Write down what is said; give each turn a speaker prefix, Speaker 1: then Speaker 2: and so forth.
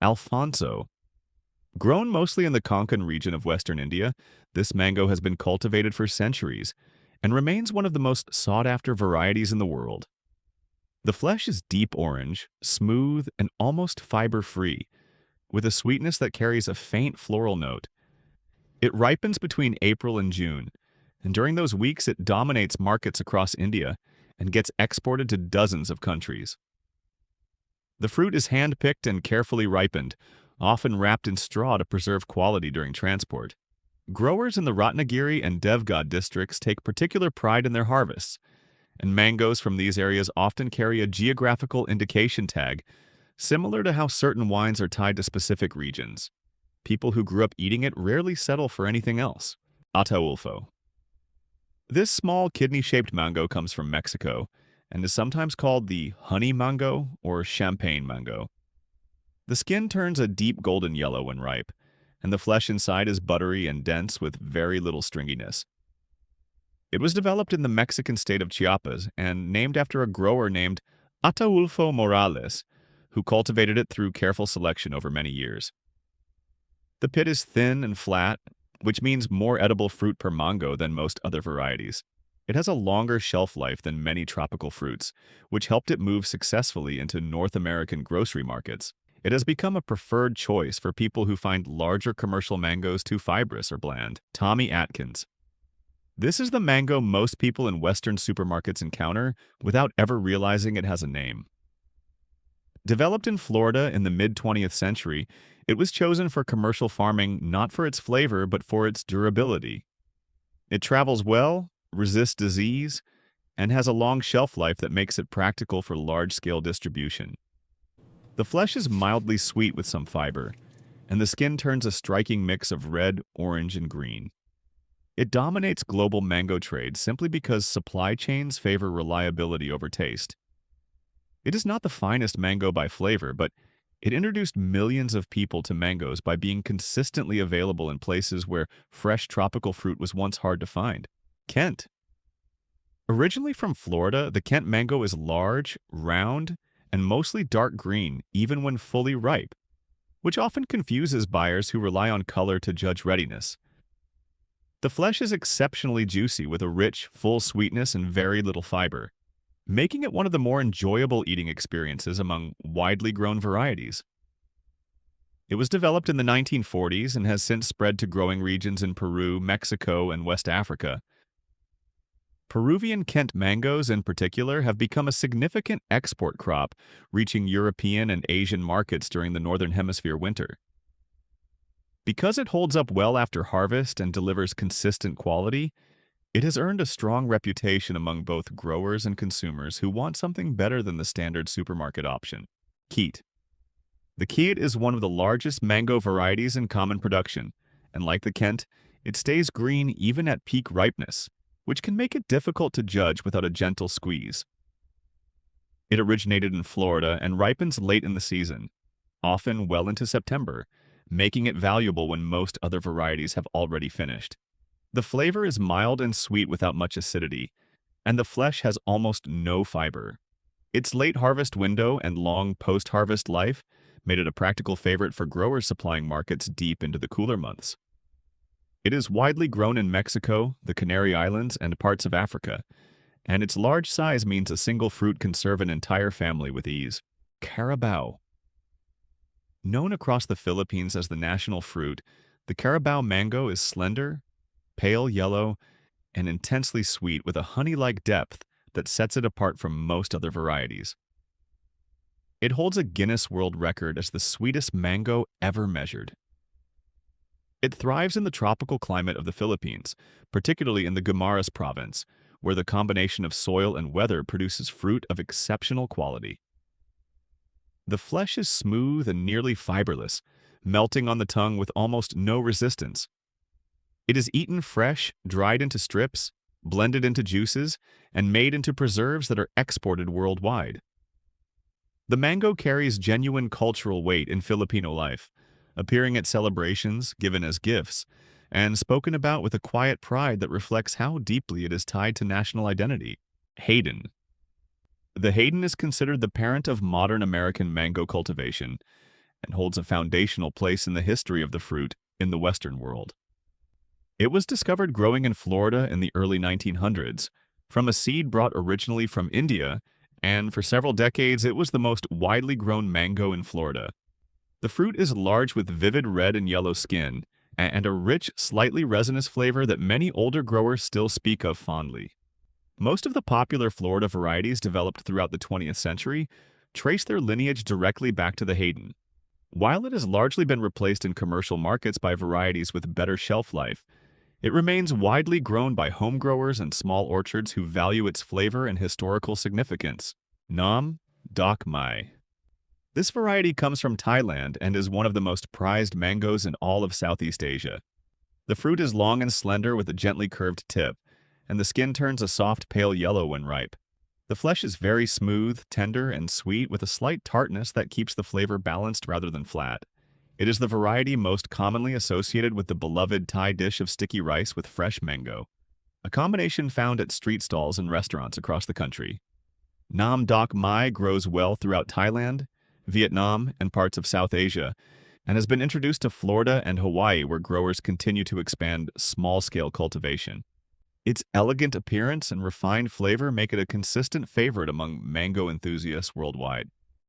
Speaker 1: Alphonso. Grown mostly in the Konkan region of western India, this mango has been cultivated for centuries and remains one of the most sought-after varieties in the world. The flesh is deep orange, smooth, and almost fiber-free, with a sweetness that carries a faint floral note. It ripens between April and June, and during those weeks it dominates markets across India and gets exported to dozens of countries. The fruit is hand-picked and carefully ripened, often wrapped in straw to preserve quality during transport. Growers in the Ratnagiri and Devgad districts take particular pride in their harvests, and mangoes from these areas often carry a geographical indication tag, similar to how certain wines are tied to specific regions. People who grew up eating it rarely settle for anything else. Ataulfo. This small kidney-shaped mango comes from Mexico and is sometimes called the honey mango or champagne mango. The skin turns a deep golden yellow when ripe, and the flesh inside is buttery and dense with very little stringiness. It was developed in the Mexican state of Chiapas and named after a grower named Ataulfo Morales, who cultivated it through careful selection over many years. The pit is thin and flat, which means more edible fruit per mango than most other varieties. It has a longer shelf life than many tropical fruits, which helped it move successfully into North American grocery markets. It has become a preferred choice for people who find larger commercial mangoes too fibrous or bland. Tommy Atkins. This is the mango most people in Western supermarkets encounter without ever realizing it has a name. Developed in Florida in the mid-20th century, it was chosen for commercial farming not for its flavor but for its durability. It travels well, resists disease, and has a long shelf life that makes it practical for large-scale distribution. The flesh is mildly sweet with some fiber, and the skin turns a striking mix of red, orange, and green. It dominates global mango trade simply because supply chains favor reliability over taste. It is not the finest mango by flavor, but it introduced millions of people to mangoes by being consistently available in places where fresh tropical fruit was once hard to find. Keitt. Originally from Florida, the Keitt mango is large, round, and mostly dark green even when fully ripe, which often confuses buyers who rely on color to judge readiness. The flesh is exceptionally juicy with a rich, full sweetness and very little fiber, making it one of the more enjoyable eating experiences among widely grown varieties. It was developed in the 1940s and has since spread to growing regions in Peru, Mexico, and West Africa. Peruvian Keitt mangoes in particular have become a significant export crop, reaching European and Asian markets during the Northern Hemisphere winter. Because it holds up well after harvest and delivers consistent quality, it has earned a strong reputation among both growers and consumers who want something better than the standard supermarket option. Keitt. The Keitt is one of the largest mango varieties in common production, and like the Keitt, it stays green even at peak ripeness, which can make it difficult to judge without a gentle squeeze. It originated in Florida and ripens late in the season, often well into September, making it valuable when most other varieties have already finished. The flavor is mild and sweet without much acidity, and the flesh has almost no fiber. Its late harvest window and long post-harvest life made it a practical favorite for growers supplying markets deep into the cooler months. It is widely grown in Mexico, the Canary Islands, and parts of Africa, and its large size means a single fruit can serve an entire family with ease. Carabao. Known across the Philippines as the national fruit, the Carabao mango is slender, pale yellow, and intensely sweet with a honey-like depth that sets it apart from most other varieties. It holds a Guinness World Record as the sweetest mango ever measured. It thrives in the tropical climate of the Philippines, particularly in the Guimaras province, where the combination of soil and weather produces fruit of exceptional quality. The flesh is smooth and nearly fiberless, melting on the tongue with almost no resistance. It is eaten fresh, dried into strips, blended into juices, and made into preserves that are exported worldwide. The mango carries genuine cultural weight in Filipino life, appearing at celebrations, given as gifts, and spoken about with a quiet pride that reflects how deeply it is tied to national identity. Hayden. The Hayden is considered the parent of modern American mango cultivation, and holds a foundational place in the history of the fruit in the Western world. It was discovered growing in Florida in the early 1900s from a seed brought originally from India, and for several decades it was the most widely grown mango in Florida. The fruit is large with vivid red and yellow skin and a rich, slightly resinous flavor that many older growers still speak of fondly. Most of the popular Florida varieties developed throughout the 20th century trace their lineage directly back to the Hayden. While it has largely been replaced in commercial markets by varieties with better shelf life, it remains widely grown by home growers and small orchards who value its flavor and historical significance. Nam Dok Mai. This variety comes from Thailand and is one of the most prized mangoes in all of Southeast Asia. The fruit is long and slender with a gently curved tip, and the skin turns a soft pale yellow when ripe. The flesh is very smooth, tender, and sweet with a slight tartness that keeps the flavor balanced rather than flat. It is the variety most commonly associated with the beloved Thai dish of sticky rice with fresh mango, a combination found at street stalls and restaurants across the country. Nam Dok Mai grows well throughout Thailand, Vietnam, and parts of South Asia, and has been introduced to Florida and Hawaii where growers continue to expand small-scale cultivation. Its elegant appearance and refined flavor make it a consistent favorite among mango enthusiasts worldwide.